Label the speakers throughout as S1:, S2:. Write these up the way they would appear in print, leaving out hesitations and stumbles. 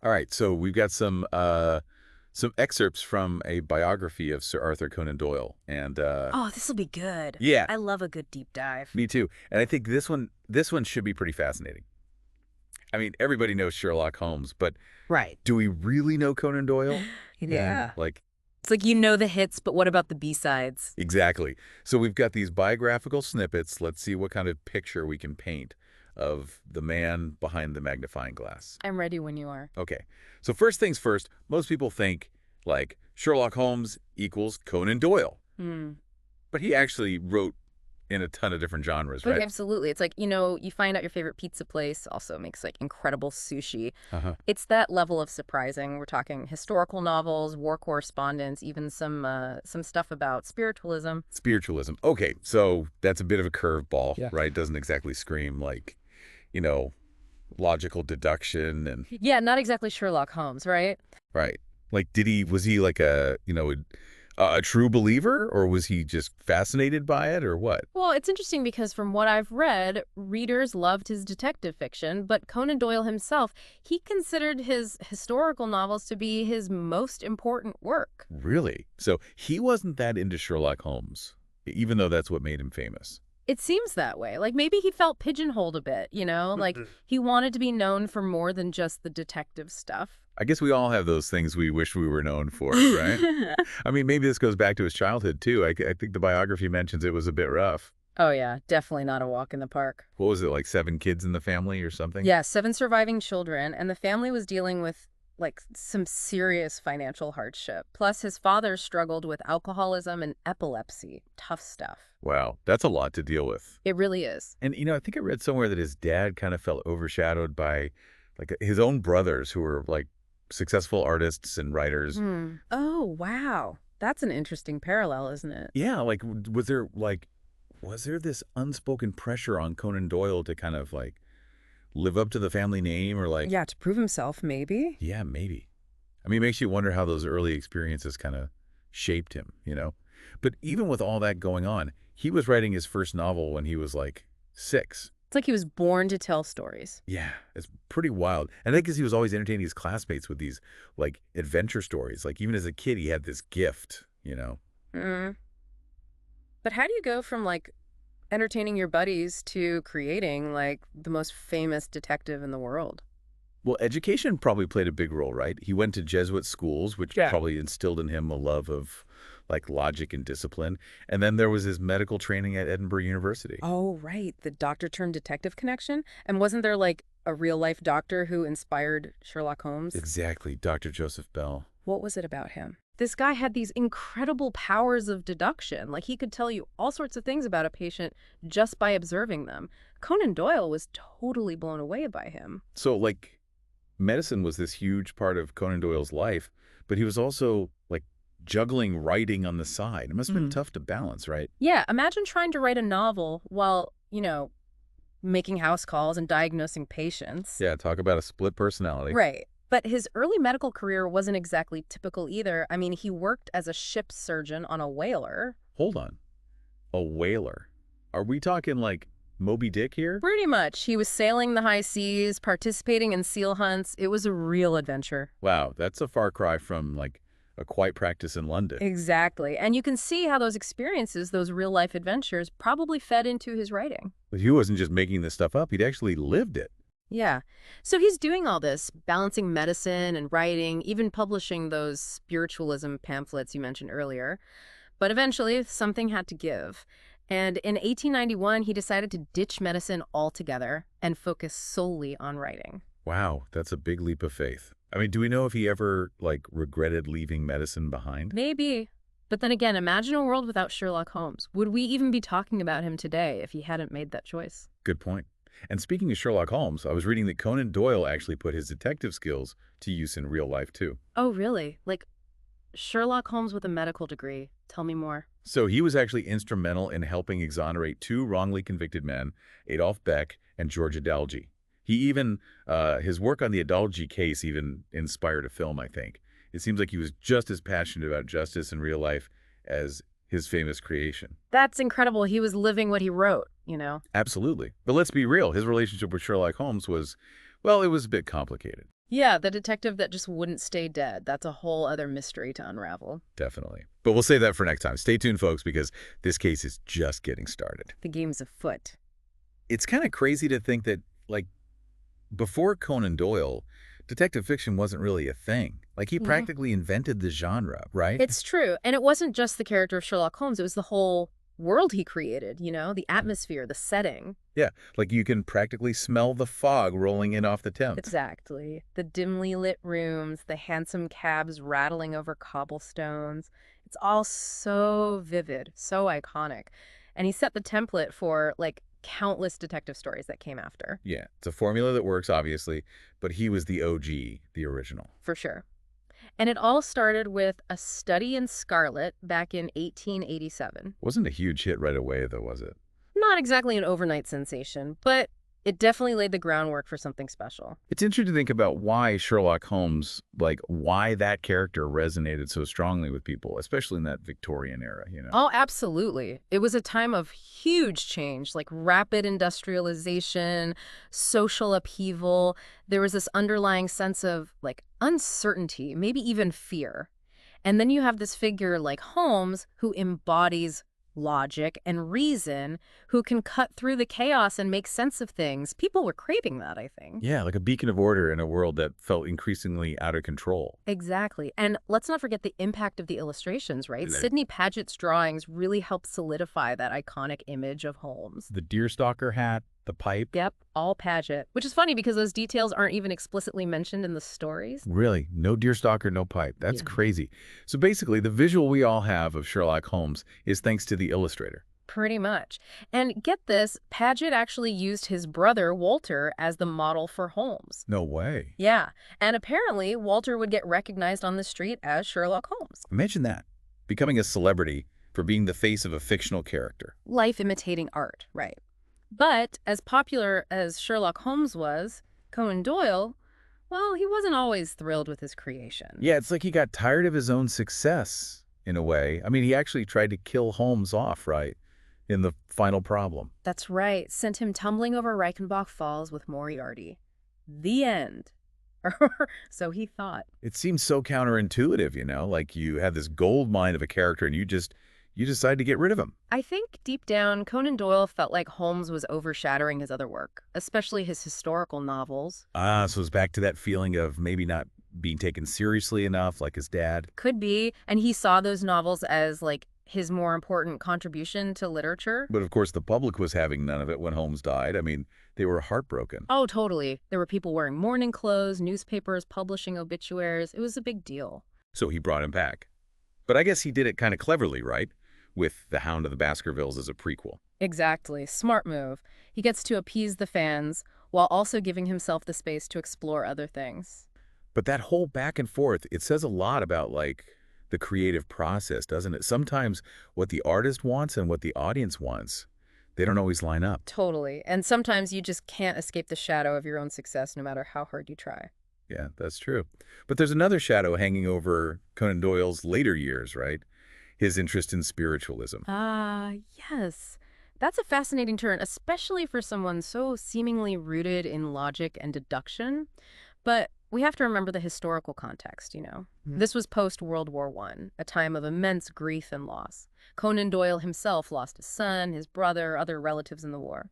S1: All right, so we've got some excerpts from a biography of Sir Arthur Conan Doyle, and
S2: Oh, this will be good.
S1: yeah,
S2: I love a good deep dive.
S1: me too. And I think this one should be pretty fascinating. I mean, everybody knows Sherlock Holmes, but
S2: Right.
S1: do we really know Conan Doyle?
S2: Yeah.
S1: Like,
S2: It's like you know the hits, but what about the B-sides?
S1: exactly. So we've got these biographical snippets. Let's see what kind of picture we can paint of the man behind the magnifying glass.
S2: I'm ready when you are.
S1: Okay. So first things first, most people think like Sherlock Holmes equals Conan Doyle.
S2: Hmm.
S1: But he actually wrote in a ton of different genres,
S2: Oh,
S1: right?
S2: yeah, absolutely. It's like, you find out your favorite pizza place also makes like incredible sushi.
S1: Uh-huh.
S2: It's that level of surprising. We're talking historical novels, war correspondence, even some stuff about spiritualism.
S1: Spiritualism. Okay, so that's a bit of a curveball,
S2: Yeah.
S1: right? Doesn't exactly scream like, you know, logical deduction and
S2: Yeah, not exactly Sherlock Holmes, right?
S1: right. Like, was he like a true believer, or was he just fascinated by it, or what?
S2: Well, it's interesting because from what I've read, readers loved his detective fiction, but Conan Doyle himself, he considered his historical novels to be his most important work.
S1: Really? So he wasn't that into Sherlock Holmes, even though that's what made him famous.
S2: It seems that way. Like maybe he felt pigeonholed a bit, Like he wanted to be known for more than just the detective stuff.
S1: I guess we all have those things we wish we were known for, right? I mean, maybe this goes back to his childhood, too. I think the biography mentions it was a bit rough.
S2: Oh, yeah, definitely not a walk in the park.
S1: What was it, like 7 kids in the family or something?
S2: Yeah, 7 surviving children, and the family was dealing with like some serious financial hardship. Plus, his father struggled with alcoholism and epilepsy. Tough stuff.
S1: Wow, that's a lot to deal with.
S2: It really is.
S1: And, I think I read somewhere that his dad kind of felt overshadowed by, like, his own brothers who were, like, successful artists and writers.
S2: Hmm. Oh, wow. That's an interesting parallel, isn't it?
S1: Yeah, like, was there this unspoken pressure on Conan Doyle to kind of, like, live up to the family name or, like,
S2: Yeah, to prove himself, maybe.
S1: yeah, maybe. I mean, it makes you wonder how those early experiences kind of shaped him? But even with all that going on, he was writing his first novel when he was like 6.
S2: It's like he was born to tell stories.
S1: Yeah, it's pretty wild. And I think because he was always entertaining his classmates with these like adventure stories. Like even as a kid, he had this gift.
S2: Mm. But how do you go from like entertaining your buddies to creating like the most famous detective in the world?
S1: Well, education probably played a big role, right? He went to Jesuit schools, which
S2: Yeah.
S1: probably instilled in him a love of like logic and discipline. And then there was his medical training at Edinburgh University.
S2: Oh, right. The doctor turned detective connection. And wasn't there like a real life doctor who inspired Sherlock Holmes?
S1: Exactly, Dr. Joseph Bell.
S2: What was it about him? This guy had these incredible powers of deduction. Like he could tell you all sorts of things about a patient just by observing them. Conan Doyle was totally blown away by him.
S1: So, like, medicine was this huge part of Conan Doyle's life, but he was also, like, juggling writing on the side. It must have been tough to balance, right?
S2: Yeah, imagine trying to write a novel while, making house calls and diagnosing patients.
S1: Yeah, talk about a split personality.
S2: Right. But his early medical career wasn't exactly typical either. I mean, he worked as a ship's surgeon on a whaler.
S1: Hold on. A whaler. Are we talking, like, Moby Dick here?
S2: Pretty much. He was sailing the high seas, participating in seal hunts. It was a real adventure.
S1: Wow, that's a far cry from, like, a quiet practice in London.
S2: Exactly. And you can see how those experiences, those real life adventures, probably fed into his writing.
S1: But he wasn't just making this stuff up, he'd actually lived it.
S2: Yeah. So he's doing all this, balancing medicine and writing, even publishing those spiritualism pamphlets you mentioned earlier. But eventually, something had to give. And in 1891, he decided to ditch medicine altogether and focus solely on writing.
S1: Wow, that's a big leap of faith. I mean, do we know if he ever, like, regretted leaving medicine behind?
S2: Maybe. But then again, imagine a world without Sherlock Holmes. Would we even be talking about him today if he hadn't made that choice?
S1: Good point. And speaking of Sherlock Holmes, I was reading that Conan Doyle actually put his detective skills to use in real life, too.
S2: Oh, really? Like Sherlock Holmes with a medical degree. Tell me more.
S1: So he was actually instrumental in helping exonerate 2 wrongly convicted men, Adolf Beck and George Adalji. His work on the Adalji case even inspired a film, I think. It seems like he was just as passionate about justice in real life as his famous creation.
S2: That's incredible. He was living what he wrote.
S1: Absolutely. But let's be real, his relationship with Sherlock Holmes was, well, it was a bit complicated.
S2: Yeah, the detective that just wouldn't stay dead. That's a whole other mystery to unravel.
S1: Definitely. But we'll save that for next time. Stay tuned, folks, because this case is just getting started.
S2: The game's afoot.
S1: It's kind of crazy to think that, like, before Conan Doyle, detective fiction wasn't really a thing. Like, he
S2: Yeah.
S1: practically invented the genre, right?
S2: It's true. And it wasn't just the character of Sherlock Holmes, it was the whole world he created, the atmosphere, the setting.
S1: Yeah, like you can practically smell the fog rolling in off the Thames.
S2: Exactly. The dimly lit rooms, the hansom cabs rattling over cobblestones. It's all so vivid, so iconic. And he set the template for, like, countless detective stories that came after,
S1: Yeah, it's a formula that works, obviously, but he was the OG, the original.
S2: for sure. And it all started with A Study in Scarlet back in 1887.
S1: Wasn't a huge hit right away, though, was it?
S2: Not exactly an overnight sensation, but it definitely laid the groundwork for something special.
S1: It's interesting to think about why Sherlock Holmes, like, why that character resonated so strongly with people, especially in that Victorian era.
S2: Oh, absolutely. It was a time of huge change, like rapid industrialization, social upheaval. There was this underlying sense of, like, uncertainty, maybe even fear. And then you have this figure like Holmes who embodies logic and reason, who can cut through the chaos and make sense of things. People were craving that, I think.
S1: Yeah, like a beacon of order in a world that felt increasingly out of control.
S2: Exactly. And let's not forget the impact of the illustrations, right?
S1: Like
S2: Sidney Paget's drawings really helped solidify that iconic image of Holmes.
S1: the deerstalker hat, the pipe.
S2: Yep, all Paget. Which is funny because those details aren't even explicitly mentioned in the stories.
S1: Really, no deerstalker, no pipe. That's
S2: Yeah.
S1: crazy. So basically, the visual we all have of Sherlock Holmes is thanks to the illustrator.
S2: Pretty much. And get this, Paget actually used his brother, Walter, as the model for Holmes.
S1: No way.
S2: Yeah, and apparently Walter would get recognized on the street as Sherlock Holmes.
S1: Imagine that. Becoming a celebrity for being the face of a fictional character.
S2: Life imitating art, right. But as popular as Sherlock Holmes was, Conan Doyle, well, he wasn't always thrilled with his creation.
S1: Yeah, it's like he got tired of his own success, in a way. I mean, he actually tried to kill Holmes off, right, in the final problem.
S2: That's right, sent him tumbling over Reichenbach Falls with Moriarty. The end. So he thought.
S1: It seems so counterintuitive, like you had this gold mine of a character and you decide to get rid of him.
S2: I think deep down, Conan Doyle felt like Holmes was overshadowing his other work, especially his historical novels.
S1: Ah, so it's back to that feeling of maybe not being taken seriously enough, like his dad.
S2: Could be, and he saw those novels as, like, his more important contribution to literature.
S1: But of course, the public was having none of it when Holmes died. I mean, they were heartbroken.
S2: Oh, totally. There were people wearing mourning clothes, newspapers publishing obituaries. It was a big deal.
S1: So he brought him back. But I guess he did it kind of cleverly, right? With The Hound of the Baskervilles as a prequel.
S2: Exactly. Smart move. He gets to appease the fans while also giving himself the space to explore other things.
S1: But that whole back and forth, it says a lot about, like, the creative process, doesn't it? Sometimes what the artist wants and what the audience wants, they don't always line up.
S2: Totally. And sometimes you just can't escape the shadow of your own success no matter how hard you try.
S1: Yeah, that's true. But there's another shadow hanging over Conan Doyle's later years, right? His interest in spiritualism.
S2: Ah, yes. That's a fascinating turn, especially for someone so seemingly rooted in logic and deduction. But we have to remember the historical context. This was post-World War I, a time of immense grief and loss. Conan Doyle himself lost his son, his brother, other relatives in the war.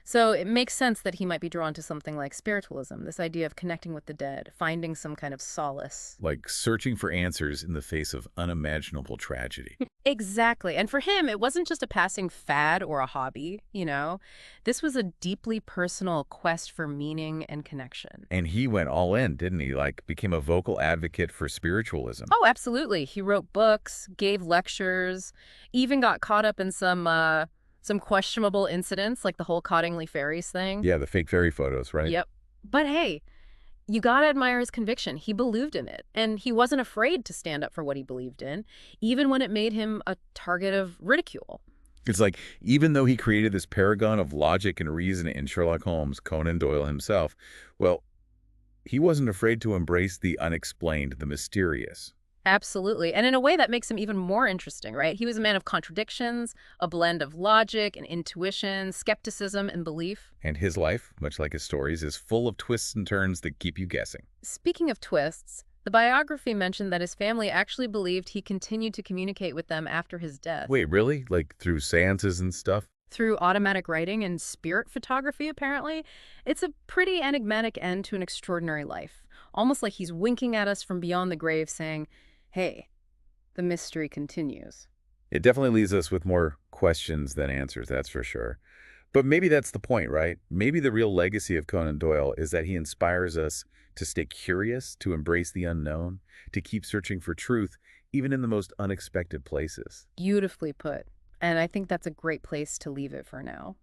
S2: So it makes sense that he might be drawn to something like spiritualism, this idea of connecting with the dead, finding some kind of solace.
S1: Like searching for answers in the face of unimaginable tragedy.
S2: Exactly. And for him, it wasn't just a passing fad or a hobby. This was a deeply personal quest for meaning and connection.
S1: And he went all in, didn't he? Like, became a vocal advocate for spiritualism.
S2: Oh, absolutely. He wrote books, gave lectures, even got caught up in some questionable incidents, like the whole Cottingley Ferries thing.
S1: Yeah, the fake fairy photos, right?
S2: Yep. But hey, you gotta admire his conviction. He believed in it, and he wasn't afraid to stand up for what he believed in, even when it made him a target of ridicule.
S1: It's like, even though he created this paragon of logic and reason in Sherlock Holmes, Conan Doyle himself, well, he wasn't afraid to embrace the unexplained, the mysterious.
S2: Absolutely. And in a way that makes him even more interesting, right? He was a man of contradictions, a blend of logic and intuition, skepticism and belief.
S1: And his life, much like his stories, is full of twists and turns that keep you guessing.
S2: Speaking of twists, the biography mentioned that his family actually believed he continued to communicate with them after his death.
S1: Wait, really? Like through seances and stuff?
S2: Through automatic writing and spirit photography, apparently. It's a pretty enigmatic end to an extraordinary life. Almost like he's winking at us from beyond the grave saying, hey, the mystery continues.
S1: It definitely leaves us with more questions than answers, that's for sure. But maybe that's the point, right? Maybe the real legacy of Conan Doyle is that he inspires us to stay curious, to embrace the unknown, to keep searching for truth, even in the most unexpected places.
S2: Beautifully put. And I think that's a great place to leave it for now.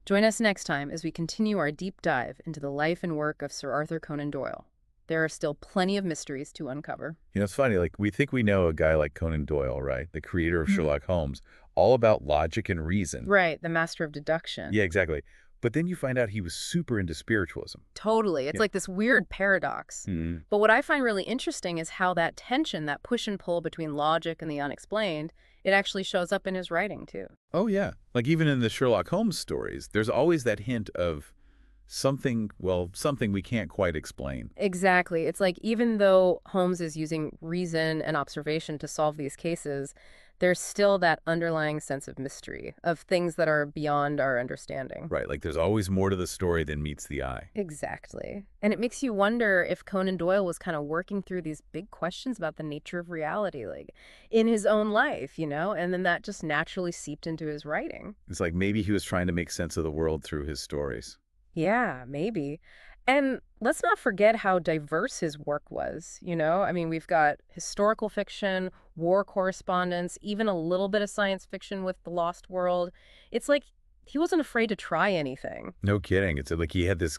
S2: Join us next time as we continue our deep dive into the life and work of Sir Arthur Conan Doyle. There are still plenty of mysteries to uncover.
S1: You know, it's funny, like we think we know a guy like Conan Doyle, right? The creator of Sherlock Holmes, all about logic and reason.
S2: Right, the master of deduction.
S1: Yeah, exactly. But then you find out he was super into spiritualism.
S2: Totally. It's
S1: Yeah.
S2: like this weird paradox.
S1: Mhm.
S2: But what I find really interesting is how that tension, that push and pull between logic and the unexplained, it actually shows up in his writing, too.
S1: Oh, yeah. Like even in the Sherlock Holmes stories, there's always that hint of something, well, something we can't quite explain.
S2: Exactly. It's like even though Holmes is using reason and observation to solve these cases, there's still that underlying sense of mystery, of things that are beyond our understanding.
S1: Right, like there's always more to the story than meets the eye.
S2: Exactly. And it makes you wonder if Conan Doyle was kind of working through these big questions about the nature of reality, like in his own life, and then that just naturally seeped into his writing.
S1: It's like maybe he was trying to make sense of the world through his stories.
S2: Yeah, maybe. And let's not forget how diverse his work was, I mean, we've got historical fiction, war correspondence, even a little bit of science fiction with The Lost World. It's like he wasn't afraid to try anything.
S1: No kidding. It's like he had this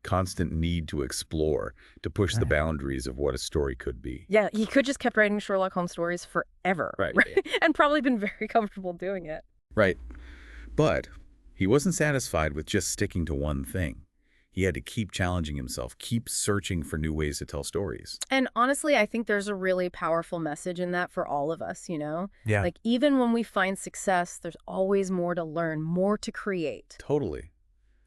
S1: constant need to explore, to push the
S2: Right.
S1: boundaries of what a story could be.
S2: Yeah, he could just kept writing Sherlock Holmes stories forever,
S1: Right.
S2: right? And probably been very comfortable doing it.
S1: Right. But he wasn't satisfied with just sticking to one thing. He had to keep challenging himself, keep searching for new ways to tell stories.
S2: And honestly, I think there's a really powerful message in that for all of us.
S1: Yeah.
S2: Like, even when we find success, there's always more to learn, more to create.
S1: Totally.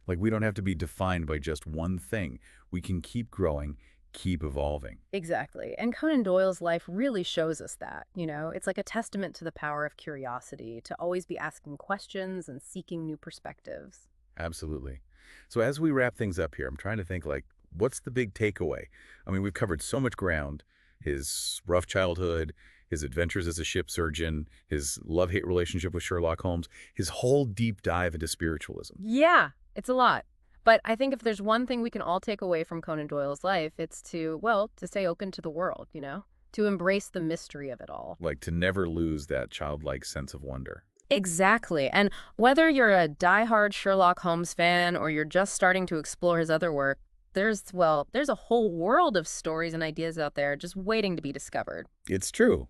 S1: Like we don't have to be defined by just one thing. We can keep growing, keep evolving.
S2: Exactly. And Conan Doyle's life really shows us that. It's like a testament to the power of curiosity, to always be asking questions and seeking new perspectives.
S1: Absolutely. So as we wrap things up here, I'm trying to think like, what's the big takeaway? I mean, we've covered so much ground. His rough childhood, his adventures as a ship surgeon, his love-hate relationship with Sherlock Holmes, his whole deep dive into spiritualism.
S2: Yeah, it's a lot. But I think if there's one thing we can all take away from Conan Doyle's life, it's to stay open to the world, to embrace the mystery of it all.
S1: Like to never lose that childlike sense of wonder.
S2: Exactly. And whether you're a diehard Sherlock Holmes fan or you're just starting to explore his other work, there's a whole world of stories and ideas out there just waiting to be discovered.
S1: It's true.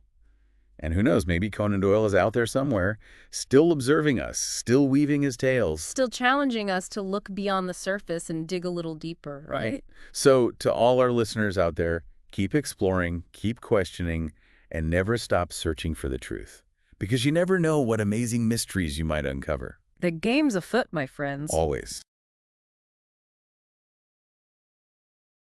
S1: And who knows, maybe Conan Doyle is out there somewhere, still observing us, still weaving his tales.
S2: Still challenging us to look beyond the surface and dig a little deeper, right?
S1: So to all our listeners out there, keep exploring, keep questioning, and never stop searching for the truth. Because you never know what amazing mysteries you might uncover.
S2: The game's afoot, my friends.
S1: Always.